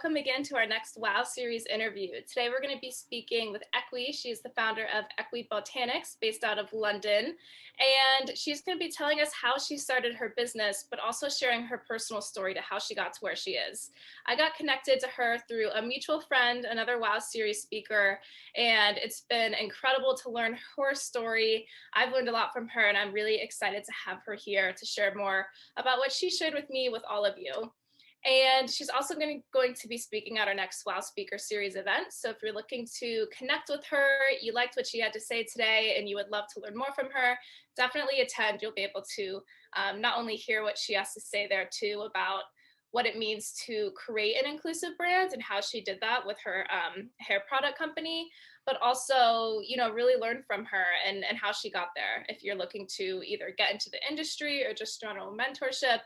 welcome again to our next WOW series interview. Today we're going to be speaking with Equi. She's the founder of Equi Botanics based out of London, and she's going to be telling us how she started her business, but also sharing her personal story to how she got to where she is. I got connected to her through a mutual friend, another WOW series speaker, and it's been incredible to learn her story. I've learned a lot from her, and I'm really excited to have her here to share more about what she shared with me with all of you. And she's also going to be speaking at our next WOW Speaker Series event. So if you're looking to connect with her, you liked what she had to say today, and you would love to learn more from her, definitely attend. You'll be able to not only hear what she has to say there too about what it means to create an inclusive brand and how she did that with her hair product company, but also, you know, really learn from her and how she got there if you're looking to either get into the industry or just general mentorship.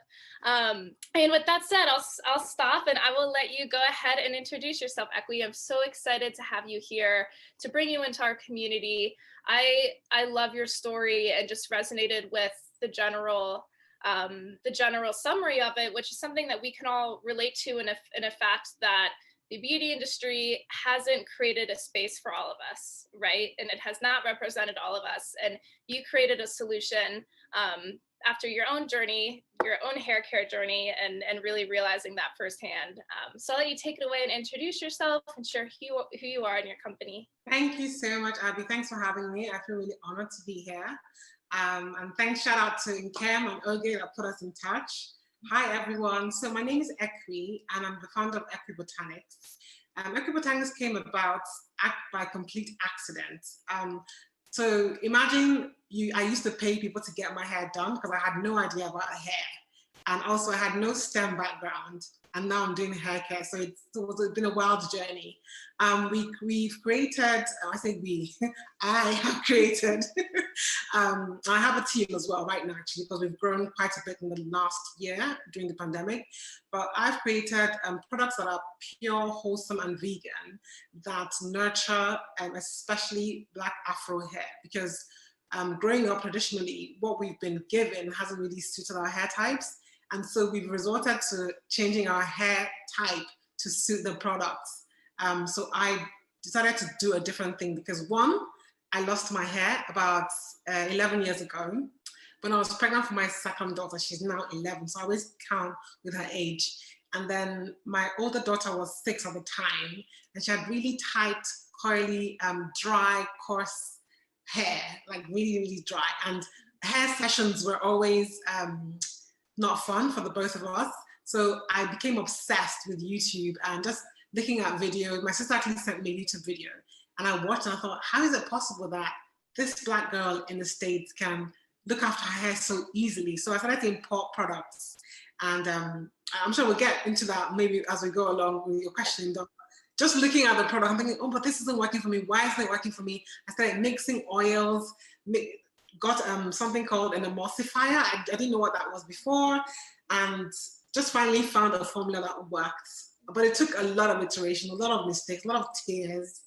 And with that said, I'll stop and I will let you go ahead and introduce yourself, Equi. I'm so excited to have you here, to bring you into our community. I love your story and just resonated with the general summary of it, which is something that we can all relate to in a fact that the beauty industry hasn't created a space for all of us, right? And it has not represented all of us. And you created a solution after your own journey, your own hair care journey, and really realizing that firsthand. So I'll let you take it away and introduce yourself and share who you are in your company. Thank you so much, Abby. Thanks for having me. I feel really honored to be here. And thanks, shout out to Ewky and Ewky that put us in touch. Hi, everyone. So my name is Equi, and I'm the founder of Equi Botanics. Equi Botanics came about by complete accident. So imagine I used to pay people to get my hair done because I had no idea about hair. And also I had no STEM background. And now I'm doing hair care. So it's been a wild journey. We've created, I say I have created, I have a team as well right now, actually, because we've grown quite a bit in the last year during the pandemic. But I've created products that are pure, wholesome, and vegan that nurture especially Black Afro hair, because growing up traditionally, what we've been given hasn't really suited our hair types. And so we've resorted to changing our hair type to suit the products. So I decided to do a different thing because one, I lost my hair about 11 years ago when I was pregnant for my second daughter. She's now 11, so I always count with her age. And then my older daughter was 6 at the time, and she had really tight, coily, dry, coarse hair, like really, really dry. And hair sessions were always not fun for the both of us. So I became obsessed with YouTube and just looking at videos. My sister actually sent me a YouTube video and I watched and I thought, how is it possible that this Black girl in the States can look after her hair so easily? So I started to import products, and I'm sure we'll get into that maybe as we go along with your question. Just looking at the product, I'm thinking, oh, but this isn't working for me. Why isn't it working for me? I started mixing oils, got something called an emulsifier. I didn't know what that was before, and just finally found a formula that worked. But it took a lot of iteration, a lot of mistakes, a lot of tears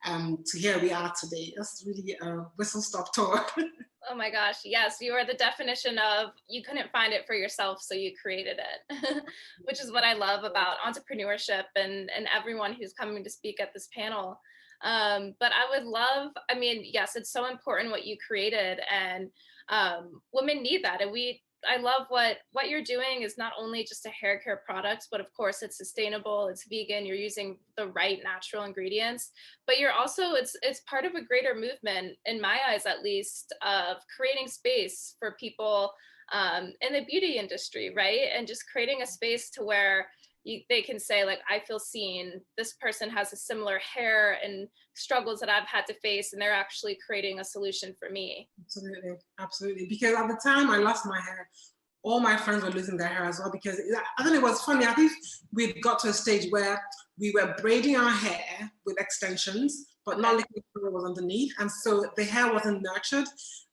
to here we are today. That's really a whistle-stop tour. Oh my gosh, yes, you are the definition of you couldn't find it for yourself, so you created it, which is what I love about entrepreneurship and everyone who's coming to speak at this panel. But I would love, I mean, yes, it's so important what you created, and women need that. And I love what you're doing is not only just a hair care product, but of course it's sustainable, it's vegan, you're using the right natural ingredients, but you're also, it's part of a greater movement, in my eyes at least, of creating space for people in the beauty industry, right? And just creating a space to where they can say, like, I feel seen, this person has a similar hair and struggles that I've had to face, and they're actually creating a solution for me. Absolutely, absolutely. Because at the time I lost my hair, all my friends were losing their hair as well, because I think it was funny. I think we got to a stage where we were braiding our hair with extensions, but not looking at what was underneath. And so the hair wasn't nurtured.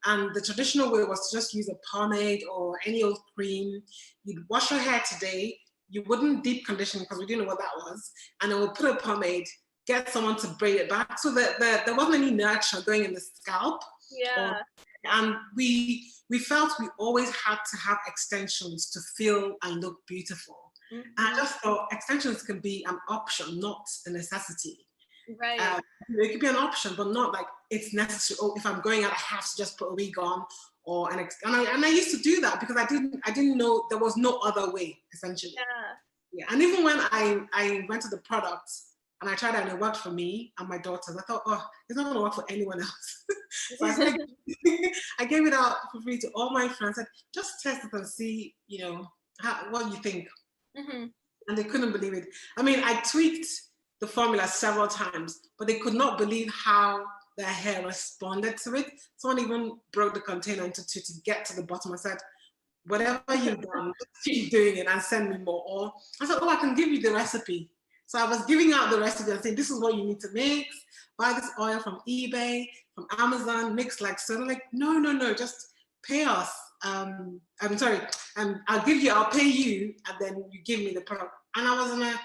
And the traditional way was to just use a pomade or any old cream. You'd wash your hair today, you wouldn't deep condition because we didn't know what that was. And then we'll put a pomade, get someone to braid it back so that there wasn't any nurture going in the scalp. Yeah. And we felt we always had to have extensions to feel and look beautiful. And I just thought extensions can be an option, not a necessity. Right. It could be an option, but not like it's necessary. Oh, if I'm going out, I have to just put a wig on, or and I used to do that because I didn't know there was no other way, essentially. Yeah. And even when I went to the products and I tried it and it worked for me and my daughters, I thought, oh, it's not going to work for anyone else. So I gave it out for free to all my friends. I said, just test it and see, what you think. And they couldn't believe it. I mean, I tweaked the formula several times, but they could not believe how their hair responded to it. Someone even broke the container into two to get to the bottom. I said, whatever you've done, just keep doing it and send me more. Or I said, oh, I can give you the recipe. So I was giving out the recipe and saying, this is what you need to mix. Buy this oil from eBay, from Amazon, mix like so. They're like, no, just pay us. I'm sorry, I'll pay you, and then you give me the product. And I was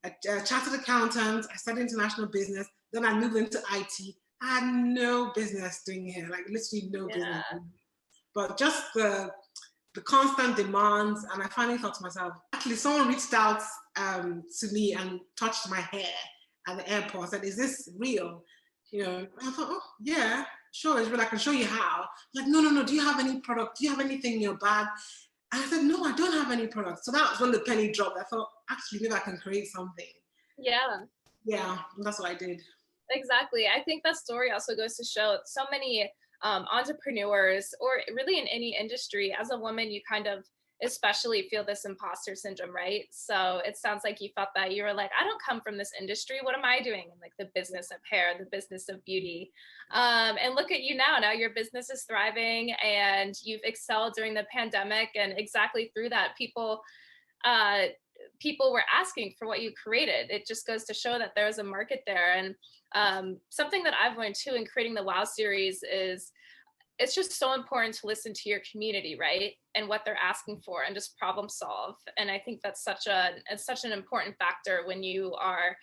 a chartered accountant. I studied international business. Then I moved into IT. I had no business doing hair, like literally no business. But just the constant demands, and I finally thought to myself, actually, someone reached out to me and touched my hair at the airport. I said, "Is this real?" I thought, "Oh yeah, sure, it's real. I can show you how." Like, no. Do you have any product? Do you have anything in your bag? And I said, "No, I don't have any products." So that was when the penny dropped. I thought, actually, maybe I can create something. Yeah, that's what I did. Exactly. I think that story also goes to show so many entrepreneurs, or really in any industry, as a woman, you kind of especially feel this imposter syndrome, right? So it sounds like you felt that. You were like, I don't come from this industry. What am I doing in like the business of hair, the business of beauty? And look at you now. Now your business is thriving and you've excelled during the pandemic. And exactly through that, people were asking for what you created. It just goes to show that there's a market there. And something that I've learned too in creating the WOW series is it's just so important to listen to your community, right? And what they're asking for, and just problem solve. And I think that's such an important factor when you are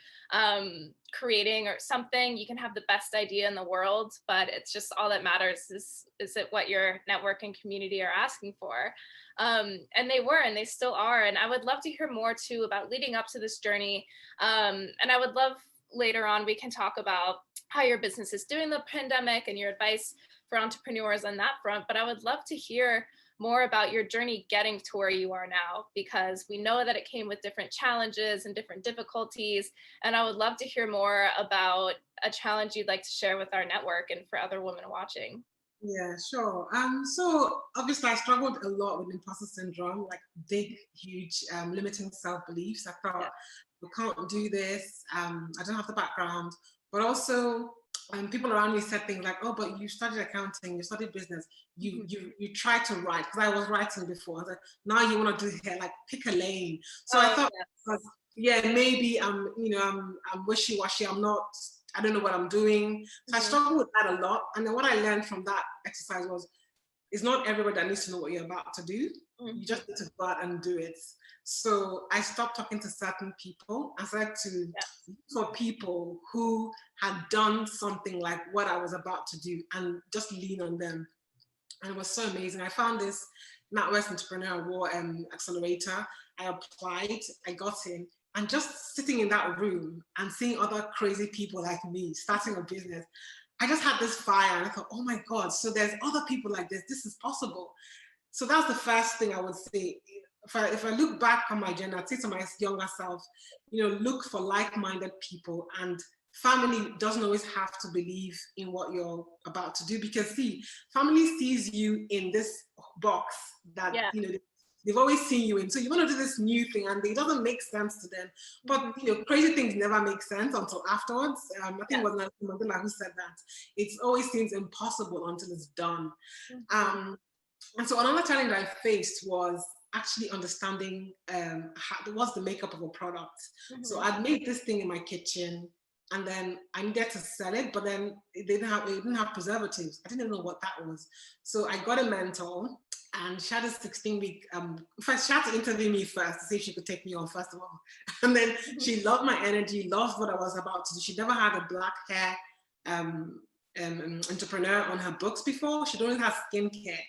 creating or something. You can have the best idea in the world, but it's just all that matters is it what your network and community are asking for. And they were, and they still are. And I would love to hear more too about leading up to this journey. And I would love later on, we can talk about how your business is doing the pandemic and your advice for entrepreneurs on that front. But I would love to hear more about your journey getting to where you are now, because we know that it came with different challenges and different difficulties. And I would love to hear more about a challenge you'd like to share with our network and for other women watching. Yeah, sure. So obviously I struggled a lot with imposter syndrome, like big, huge, limiting self-beliefs. I thought, we can't do this. I don't have the background, but also people around me said things like, oh, but you studied accounting, you studied business, you tried to write, because I was writing before. I was like, now you want to do hair, like pick a lane. So I thought, maybe I'm wishy-washy, I don't know what I'm doing. So I struggled with that a lot. And then what I learned from that exercise was, it's not everybody that needs to know what you're about to do. You just need to go out and do it. So I stopped talking to certain people and started to look for people who had done something like what I was about to do and just lean on them. And it was so amazing. I found this NatWest Entrepreneur Award accelerator. I applied, I got in, and just sitting in that room and seeing other crazy people like me starting a business, I just had this fire and I thought, oh my God, so there's other people like this is possible. So that's the first thing I would say. If I look back on my journey, I'd say to my younger self, look for like-minded people, and family doesn't always have to believe in what you're about to do, because family sees you in this box that, they've always seen you in. So you want to do this new thing and it doesn't make sense to them. But, crazy things never make sense until afterwards. I think it was Nelson Mandela who said that. It always seems impossible until it's done. And so another challenge I faced was actually understanding what's the makeup of a product. So I'd made this thing in my kitchen, and then I needed to sell it, but then it didn't have preservatives. I didn't know what that was. So I got a mentor, and she had a 16-week, first she had to interview me first to see if she could take me on, first of all. And then she loved my energy, loved what I was about to do. She never had a black hair entrepreneur on her books before. She don't have skincare.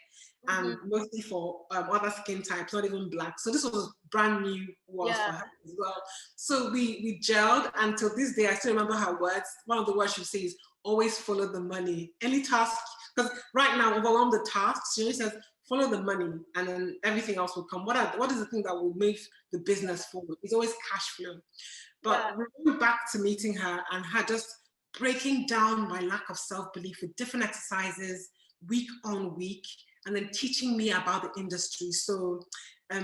and mostly for other skin types, not even black. So this was brand new world Yeah. for her as well. So we gelled, and till this day, I still remember her words. One of the words she says, always follow the money. Any task, because right now, overwhelm the tasks, she always says, follow the money, and then everything else will come. What is the thing that will move the business forward? It's always cash flow. But Yeah. we went back to meeting her and her just breaking down my lack of self-belief with different exercises week on week, and then teaching me about the industry. So,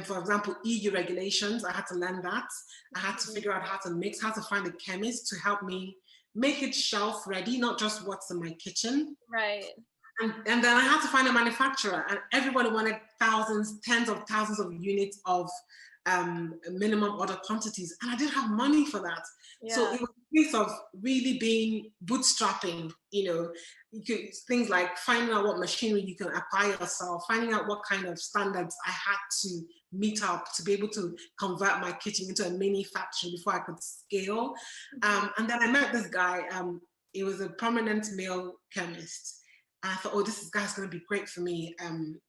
for example, EU regulations, I had to learn that. I had to figure out how to mix, how to find a chemist to help me make it shelf ready, not just what's in my kitchen. Right. And then I had to find a manufacturer, and everybody wanted thousands, tens of thousands of units of minimum order quantities, and I didn't have money for that. Yeah. So it was a case of really being bootstrapping, things like finding out what machinery you can apply yourself, finding out what kind of standards I had to meet up to be able to convert my kitchen into a mini factory before I could scale. And then I met this guy. He was a prominent male chemist. And I thought, oh, this guy's going to be great for me.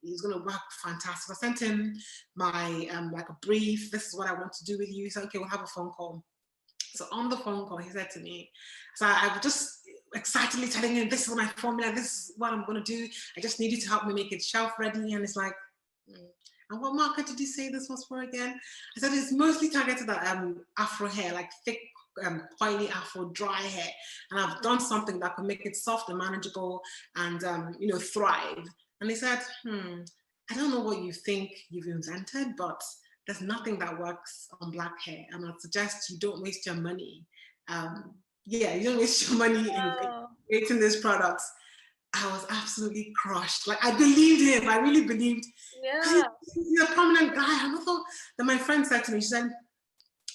He's going to work fantastic. I sent him my like a brief. This is what I want to do with you. He said, okay, we'll have a phone call. So on the phone call, he said to me, so I was just excitedly telling him, this is my formula, this is what I'm going to do. I just need you to help me make it shelf ready. And it's like, and what market did you say this was for again? I said, it's mostly targeted at Afro hair, like thick, coily Afro dry hair. And I've done something that could make it soft and manageable and, thrive. And they said, I don't know what you think you've invented, but there's nothing that works on black hair. And I'd suggest you don't waste your money. You don't waste your money in creating these products. I was absolutely crushed. Like, I believed him. I really believed. Yeah. He's a prominent guy. And I thought that my friend said to me, she said,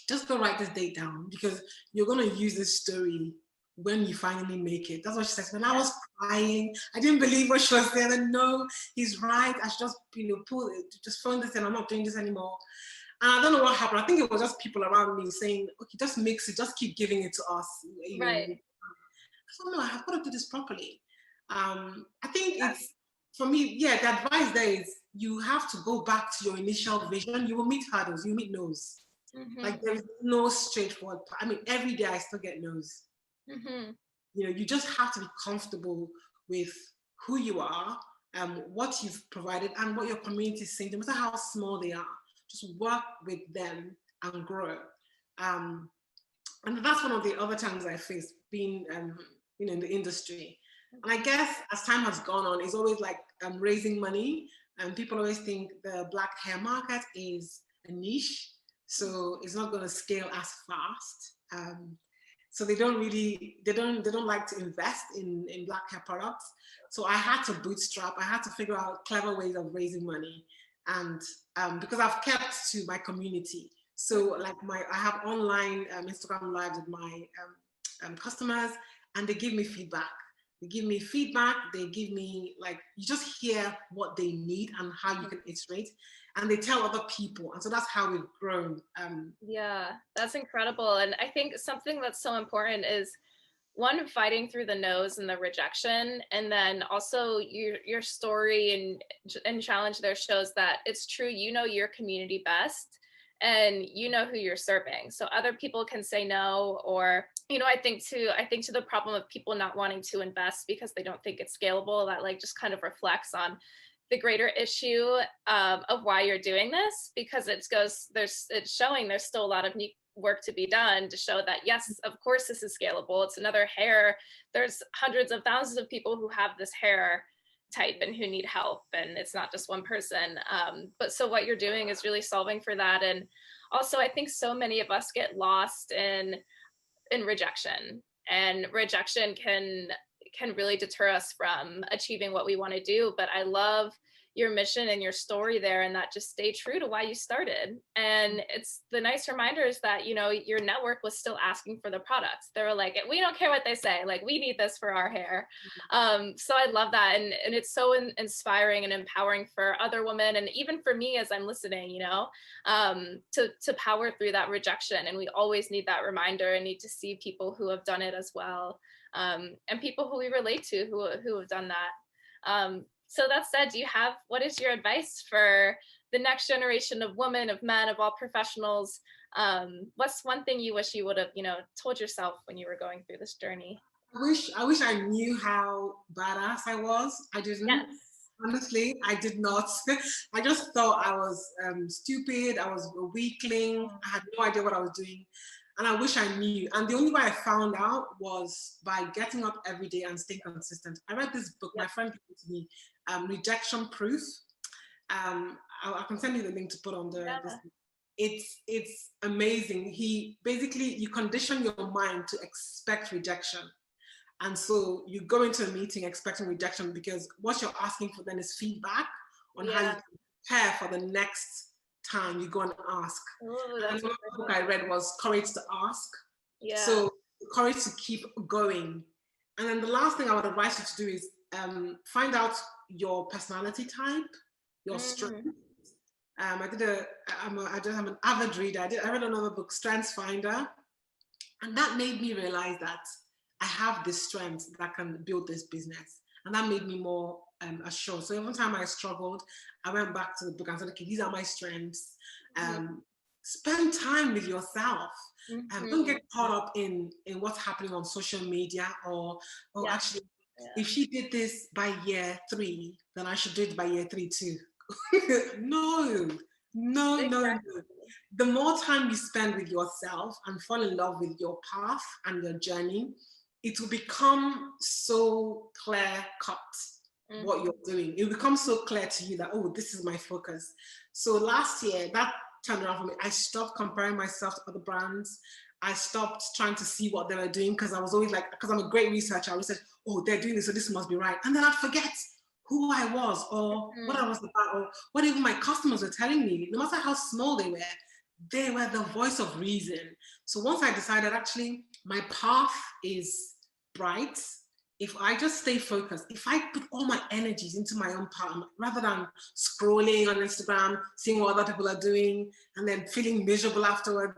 just go write this date down because you're going to use this story when you finally make it. That's what she said. When I was crying, I didn't believe what she was saying. And no, he's right. I should just, just phone this in. I'm not doing this anymore. And I don't know what happened. I think it was just people around me saying, okay, just mix it. Just keep giving it to us. Right. I thought, no, I have got to do this properly. I think it's, for me, the advice there is you have to go back to your initial vision. You will meet hurdles, you meet no's. Like, there is no straightforward. I mean, every day I still get no's. You just have to be comfortable with who you are, what you've provided, and what your community is saying, no matter how small they are. Just work with them and grow. And that's one of the other challenges I faced being, in the industry. And I guess as time has gone on, it's always like raising money. And people always think the black hair market is a niche, so it's not going to scale as fast. So they don't like to invest in black hair products. So I had to bootstrap. I had to figure out clever ways of raising money, and because I've kept to my community. So like I have online Instagram lives with my customers, and they give me feedback. They give me feedback. They give me, like, you just hear what they need and how you can iterate, and they tell other people. And so that's how we've grown. Yeah, that's incredible. And I think something that's so important is, one, fighting through the no's and the rejection, and then also your story and challenge there shows that it's true. You know your community best, and you know who you're serving. So other people can say no, or I think to the problem of people not wanting to invest because they don't think it's scalable. That like just kind of reflects on the greater issue of why you're doing this, because it's showing there's still a lot of work to be done to show that, yes, of course this is scalable. It's another hair. There's hundreds of thousands of people who have this hair type and who need help, and it's not just one person. But so what you're doing is really solving for that. And also, I think so many of us get lost in rejection, and rejection can really deter us from achieving what we want to do. But I love your mission and your story there, and that just stay true to why you started. And it's the nice reminders that, your network was still asking for the products. They were like, we don't care what they say, like, we need this for our hair. So I love that. And it's so inspiring and empowering for other women. And even for me, as I'm listening, to power through that rejection. And we always need that reminder and need to see people who have done it as well. And people who we relate to who have done that. So that said, what is your advice for the next generation of women, of men, of all professionals? What's one thing you wish you would have, told yourself when you were going through this journey? I wish I knew how badass I was. I didn't. Yes. Honestly, I did not. I just thought I was stupid. I was a weakling. I had no idea what I was doing. And I wish I knew. And the only way I found out was by getting up every day and staying consistent. I read this book, my Yep. friend gave it to me, Rejection Proof. I can send you the link to put on this. Yeah. It's amazing. He basically, you condition your mind to expect rejection. And so you go into a meeting expecting rejection because what you're asking for then is feedback on how you Yeah. prepare for the next time you go and ask. Oh, And that's another book interesting. I read was Courage to Ask. Yeah. So courage to keep going. And then the last thing I would advise you to do is find out your personality type, your strength. Mm. I'm an avid reader. I read another book, Strengths Finder, and that made me realize that I have this strength that can build this business. And that made me more assured. So every time I struggled, I went back to the book and said, okay, these are my strengths. Um, Spend time with yourself. Don't Mm-hmm. get caught up in what's happening on social media or, oh, Yeah. actually, Yeah. if she did this by year 3, then I should do it by year 3 too. No, no, no, no. Exactly. The more time you spend with yourself and fall in love with your path and your journey, it will become so clear cut what Mm-hmm. you're doing. It will become so clear to you that, oh, this is my focus. So last year, that turned around for me. I stopped comparing myself to other brands. I stopped trying to see what they were doing because I was always like, because I'm a great researcher, I always said, oh, they're doing this, so this must be right. And then I'd forget who I was or what I was about or what even my customers were telling me, no matter how small they were the voice of reason. So once I decided actually my path is bright, if I just stay focused, if I put all my energies into my own path rather than scrolling on Instagram, seeing what other people are doing, and then feeling miserable afterwards,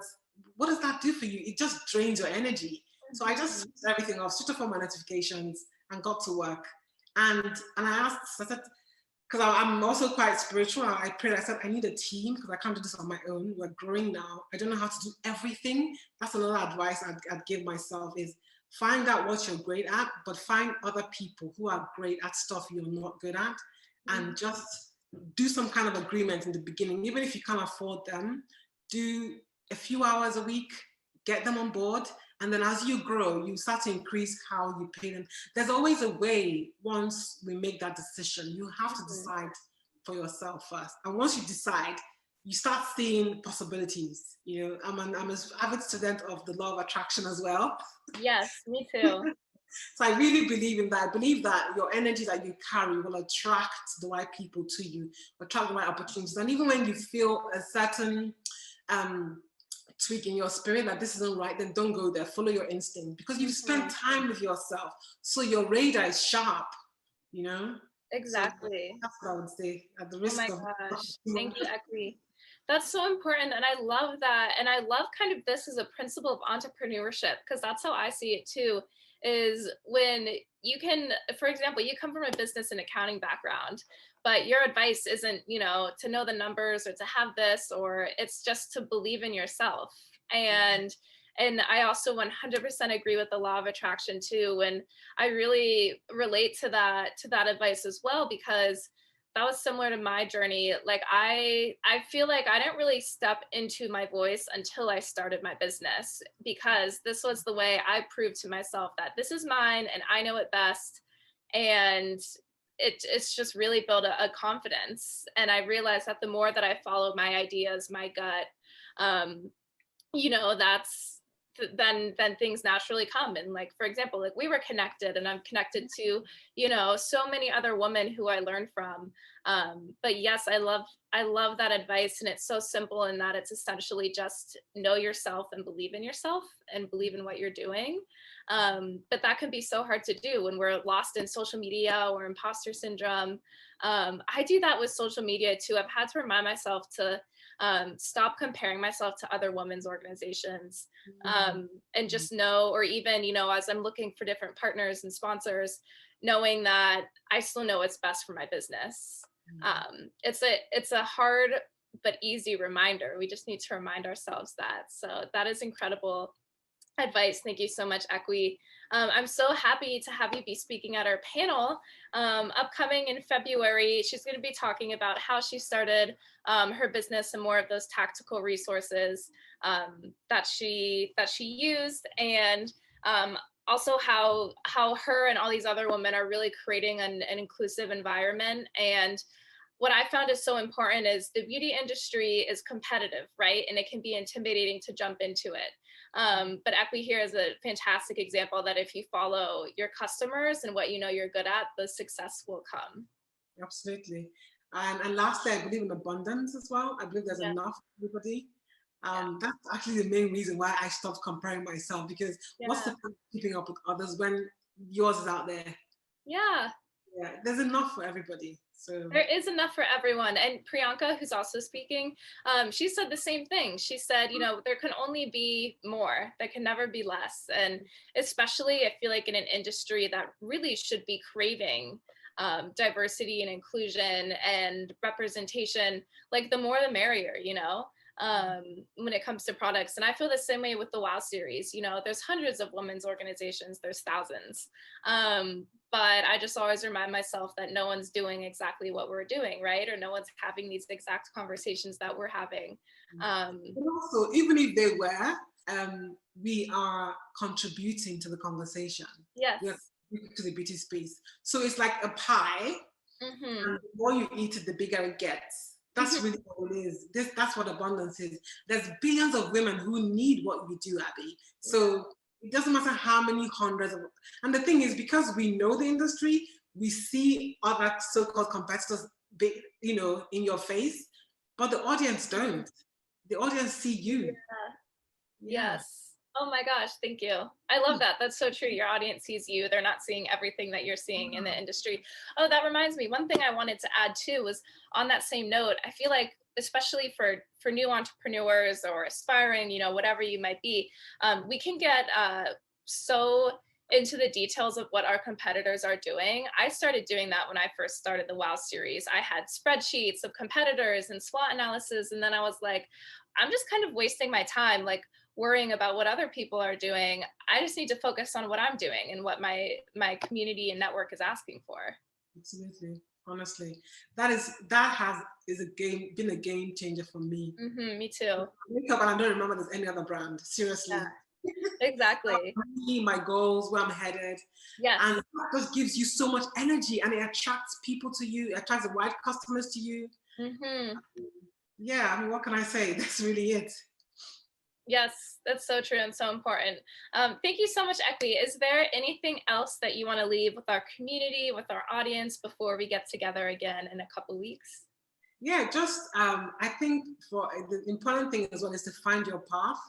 what does that do for you? It just drains your energy. So I just Mm-hmm. switched everything off, switched off all my notifications, and got to work. And I said, because I'm also quite spiritual. I prayed, I said, I need a team because I can't do this on my own. We're growing now. I don't know how to do everything. That's another advice I'd give myself is find out what you're great at, but find other people who are great at stuff you're not good at and just do some kind of agreement in the beginning. Even if you can't afford them, do a few hours a week, get them on board. And then as you grow, you start to increase how you pay them. There's always a way once we make that decision. You have to Mm-hmm. decide for yourself first. And once you decide, you start seeing possibilities. You know, I'm an avid student of the law of attraction as well. Yes, me too. So I really believe in that. I believe that your energy that you carry will attract the right people to you, attract the right opportunities. And even when you feel a certain um, tweak in your spirit that this isn't right, then don't go there. Follow your instinct because you've spent Mm-hmm. time with yourself. So your radar is sharp, you know? So Exactly. that's what I would say at the Oh my risk of. gosh. Thank you, Equi. That's so important. And I love that. And I love kind of this as a principle of entrepreneurship, because that's how I see it too, is when you can, for example, you come from a business and accounting background, but your advice isn't, to know the numbers or to have this, or it's just to believe in yourself. And I also 100% agree with the law of attraction too. And I really relate to that advice as well, because that was similar to my journey. Like I feel like I didn't really step into my voice until I started my business, because this was the way I proved to myself that this is mine and I know it best. And it's just really built a confidence. And I realized that the more that I followed my ideas, my gut, um, that's then things naturally come. And like, for example, like we were connected and I'm connected to, so many other women who I learned from. But yes, I love that advice. And it's so simple in that it's essentially just know yourself and believe in yourself and believe in what you're doing. But that can be so hard to do when we're lost in social media or imposter syndrome. I do that with social media too. I've had to remind myself to stop comparing myself to other women's organizations, and just know, or even, as I'm looking for different partners and sponsors, knowing that I still know what's best for my business. It's a hard but easy reminder. We just need to remind ourselves that. So that is incredible advice. Thank you so much, Equi. I'm so happy to have you be speaking at our panel upcoming in February. She's going to be talking about how she started her business and more of those tactical resources that she used, and also how her and all these other women are really creating an inclusive environment. And what I found is so important is the beauty industry is competitive, right? And it can be intimidating to jump into it. But Equi here is a fantastic example that if you follow your customers and what you know you're good at, the success will come. Absolutely. And lastly, I believe in abundance as well. I believe there's enough for everybody. That's actually the main reason why I stopped comparing myself, because what's the point of keeping up with others when yours is out there? Yeah, there's enough for everybody. So there is enough for everyone. And Priyanka, who's also speaking, she said the same thing. She said, you know, there can only be more, there can never be less. And especially I feel like in an industry that really should be craving diversity and inclusion and representation, like the more the merrier, you know, when it comes to products. And I feel the same way with the WOW series. You know, there's hundreds of women's organizations, there's thousands. But I just always remind myself that no one's doing exactly what we're doing, right? Or no one's having these exact conversations that we're having. And also, even if they were, we are contributing to the conversation. Yes. To the beauty space. So it's like a pie. And the more you eat it, the bigger it gets. That's really what it is. That's what abundance is. There's billions of women who need what you do, Abby. So it doesn't matter how many hundreds of, and the thing is, because we know the industry, we see other so-called competitors, you know, in your face, but the audience don't. The audience see you. Yes. Oh my gosh, thank you. I love that. That's so true. Your audience sees you. They're not seeing everything that you're seeing in the industry. Oh, that reminds me. One thing I wanted to add too was on that same note, I feel like especially for new entrepreneurs or aspiring, you know, whatever you might be, we can get so into the details of what our competitors are doing. I started doing that when I first started the WOW series. I had spreadsheets of competitors and SWOT analysis. And then I was like, I'm just kind of wasting my time, like worrying about what other people are doing. I just need to focus on what I'm doing and what my community and network is asking for. Absolutely. Honestly, been a game changer for me. Me too. I wake up and I don't remember there's any other brand. Seriously. Yeah, exactly. My goals, where I'm headed. Yes. And that just gives you so much energy, and it attracts people to you. It attracts the right customers to you. Yeah, I mean, what can I say? That's really it. Yes, that's so true and so important. Thank you so much, Equi. Is there anything else that you want to leave with our community, with our audience before we get together again in a couple weeks? Yeah, just I think for the important thing as well is to find your path.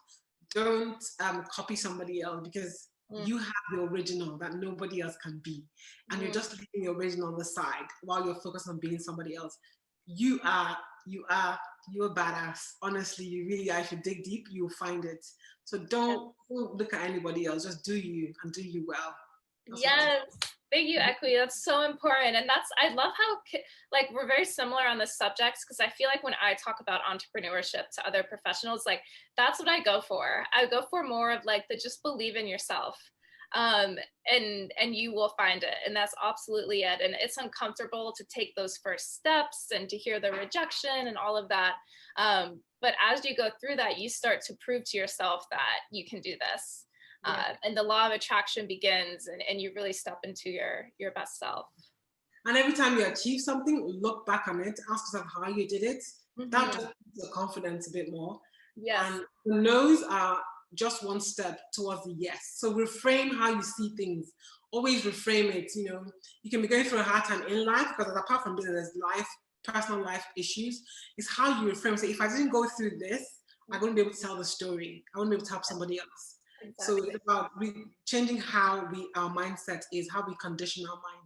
Don't copy somebody else, because you have the original that nobody else can be, and you're just leaving the original on the side while you're focused on being somebody else. You're a badass. Honestly, you really are. If you dig deep, you'll find it. So don't look at anybody else. Just do you, and do you well. Yes. Thank you, Equi. That's so important. And I love how like we're very similar on the subjects, because I feel like when I talk about entrepreneurship to other professionals, like that's what I go for. I go for more of like the just believe in yourself. And you will find it. And that's absolutely it. And it's uncomfortable to take those first steps and to hear the rejection and all of that. But as you go through that, you start to prove to yourself that you can do this. And the law of attraction begins, and you really step into your best self. And every time you achieve something, look back on it, ask yourself how you did it. That just gives the confidence a bit more. Yes. And the no's are just one step towards the yes. So reframe how you see things. Always reframe it. You know, you can be going through a hard time in life, because apart from business, life, personal life issues, is how you reframe. So if I didn't go through this, I wouldn't be able to tell the story. I wouldn't be able to help somebody else. Exactly. So it's about changing how our mindset is, how we condition our mind.